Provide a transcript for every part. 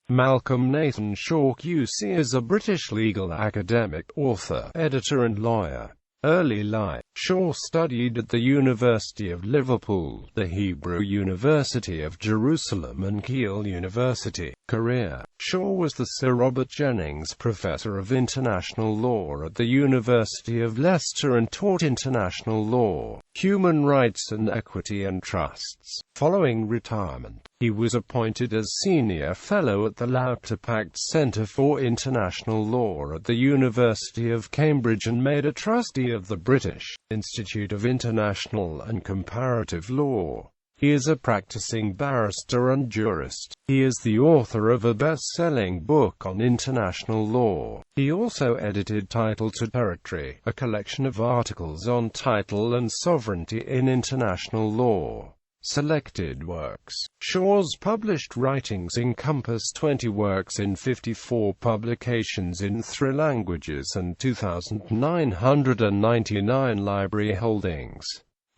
Malcolm Nathan Shaw QC is a British legal academic, author, editor and lawyer. Early life. Shaw studied at the University of Liverpool, the Hebrew University of Jerusalem and Keele University. Career. Shaw was the Sir Robert Jennings Professor of International Law at the University of Leicester and taught international law, human rights and equity and trusts. Following retirement, he was appointed as Senior Fellow at the Lauterpacht Centre for International Law at the University of Cambridge and made a trustee of the British Institute of International and Comparative Law. He is a practicing barrister and jurist. He is the author of a best-selling book on international law. He also edited Title to Territory, a collection of articles on title and sovereignty in international law. Selected works. Shaw's published writings encompass 20 works in 54 publications in 3 languages and 2,999 library holdings.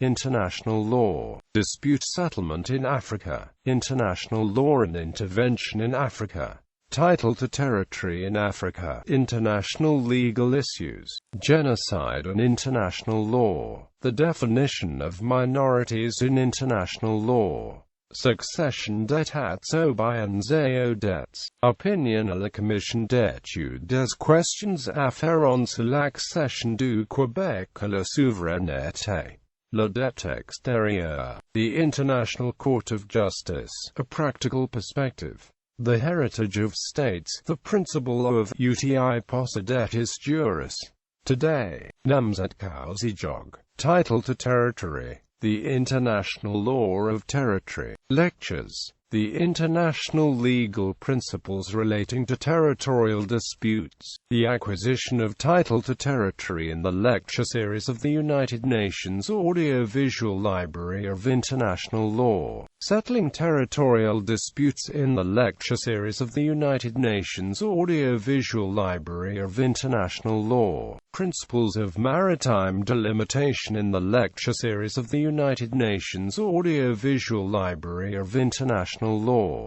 International law, dispute settlement in Africa, international law and intervention in Africa, title to territory in Africa, international legal issues, genocide and international law, the definition of minorities in international law, succession d'états ou debts, opinion à la commission d'études des questions afférentes à l'accession du Québec à la souveraineté. La dette extérieure, the International Court of Justice, a practical perspective. The heritage of states, the principle of uti possidetis juris. Today, Namzat Kausijog, title to territory, the international law of territory. Lectures, the international legal principles relating to territorial disputes, the acquisition of title to territory in the lecture series of the United Nations Audio-Visual Library of International Law, settling territorial disputes in the lecture series of the United Nations Audio-Visual Library of International Law, principles of maritime delimitation in the lecture series of the United Nations Audio-Visual Library of International Law.